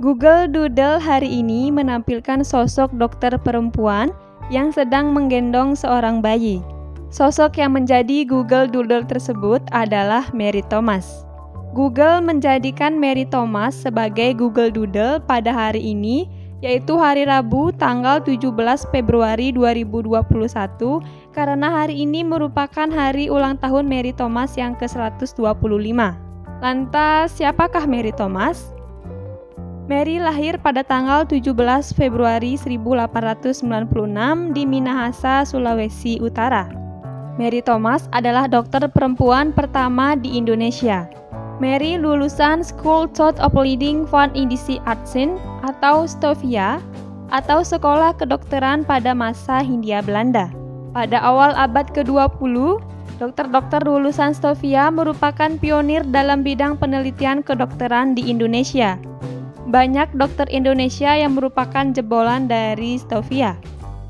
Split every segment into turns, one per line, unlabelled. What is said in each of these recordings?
Google Doodle hari ini menampilkan sosok dokter perempuan yang sedang menggendong seorang bayi. Sosok yang menjadi Google Doodle tersebut adalah Mary Thomas. Google menjadikan Mary Thomas sebagai Google Doodle pada hari ini, yaitu hari Rabu tanggal 17 Februari 2021, karena hari ini merupakan hari ulang tahun Mary Thomas yang ke-125. Lantas, siapakah Mary Thomas? Mary lahir pada tanggal 17 Februari 1896 di Minahasa, Sulawesi Utara. Mary Thomas adalah dokter perempuan pertama di Indonesia. Mary lulusan School of Leading Van Indische Artsen atau STOVIA atau Sekolah Kedokteran pada masa Hindia Belanda. Pada awal abad ke-20, dokter-dokter lulusan STOVIA merupakan pionir dalam bidang penelitian kedokteran di Indonesia. Banyak dokter Indonesia yang merupakan jebolan dari STOVIA.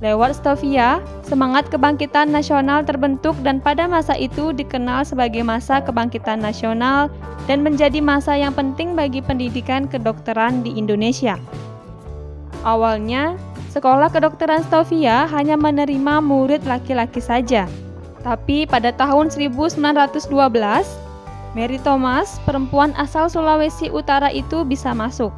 Lewat STOVIA, semangat kebangkitan nasional terbentuk dan pada masa itu dikenal sebagai masa kebangkitan nasional dan menjadi masa yang penting bagi pendidikan kedokteran di Indonesia. Awalnya, sekolah kedokteran STOVIA hanya menerima murid laki-laki saja. Tapi pada tahun 1912, Mary Thomas, perempuan asal Sulawesi Utara itu bisa masuk.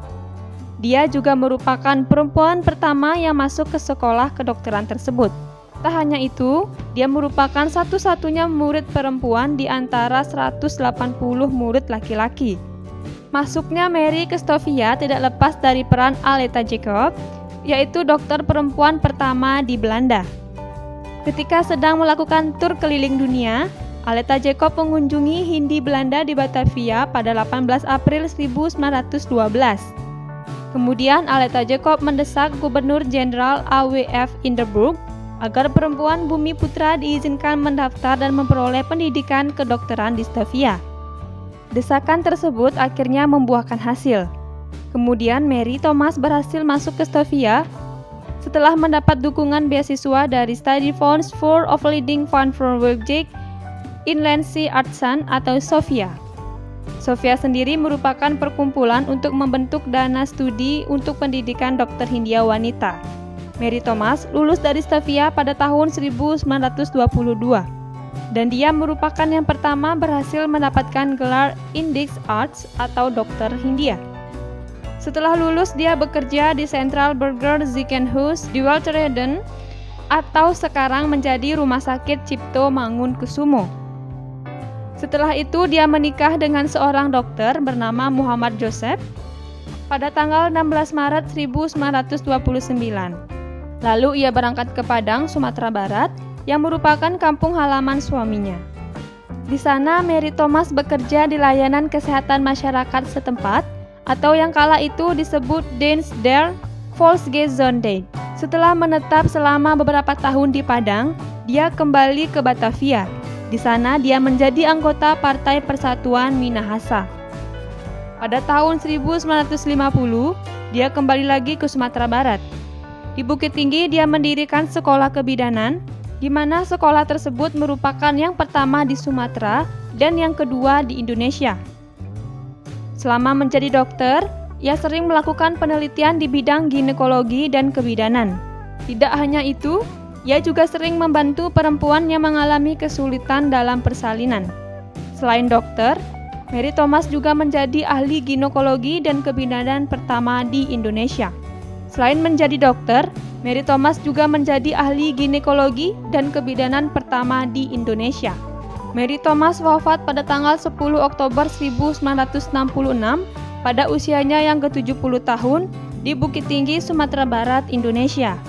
Dia juga merupakan perempuan pertama yang masuk ke sekolah kedokteran tersebut. Tak hanya itu, dia merupakan satu-satunya murid perempuan di antara 180 murid laki-laki. Masuknya Mary ke STOVIA tidak lepas dari peran Aletta Jacob, yaitu dokter perempuan pertama di Belanda. Ketika sedang melakukan tur keliling dunia, Aletta Jacob mengunjungi Hindia Belanda di Batavia pada 18 April 1912. Kemudian Aletta Jacob mendesak Gubernur Jenderal A.W.F. Hindenburg agar perempuan Bumi Putra diizinkan mendaftar dan memperoleh pendidikan kedokteran di STOVIA. Desakan tersebut akhirnya membuahkan hasil. Kemudian Mary Thomas berhasil masuk ke STOVIA setelah mendapat dukungan beasiswa dari Study Funds for of Leading Van Project Inlandse Artsen atau SOVIA. SOVIA sendiri merupakan perkumpulan untuk membentuk dana studi untuk pendidikan dokter Hindia wanita. Mary Thomas lulus dari STOVIA pada tahun 1922 dan dia merupakan yang pertama berhasil mendapatkan gelar Index Arts atau dokter Hindia. Setelah lulus, dia bekerja di Central Burger Ziekenhuis di Walcheren atau sekarang menjadi Rumah Sakit Cipto Mangunkusumo. Setelah itu, dia menikah dengan seorang dokter bernama Muhammad Joseph pada tanggal 16 Maret 1929. Lalu ia berangkat ke Padang, Sumatera Barat, yang merupakan kampung halaman suaminya. Di sana, Mary Thomas bekerja di layanan kesehatan masyarakat setempat, atau yang kala itu disebut Dienst der Volksgezondheid. Setelah menetap selama beberapa tahun di Padang, dia kembali ke Batavia. Di sana dia menjadi anggota Partai Persatuan Minahasa. Pada tahun 1950, dia kembali lagi ke Sumatera Barat. Di Bukit Tinggi dia mendirikan sekolah kebidanan, di mana sekolah tersebut merupakan yang pertama di Sumatera dan yang kedua di Indonesia. Selama menjadi dokter, ia sering melakukan penelitian di bidang ginekologi dan kebidanan. Tidak hanya itu, ia juga sering membantu perempuan yang mengalami kesulitan dalam persalinan. Selain dokter, Mary Thomas juga menjadi ahli ginekologi dan kebidanan pertama di Indonesia. Selain menjadi dokter, Mary Thomas juga menjadi ahli ginekologi dan kebidanan pertama di Indonesia. Mary Thomas wafat pada tanggal 10 Oktober 1966 pada usianya yang ke-70 tahun di Bukit Tinggi, Sumatera Barat, Indonesia.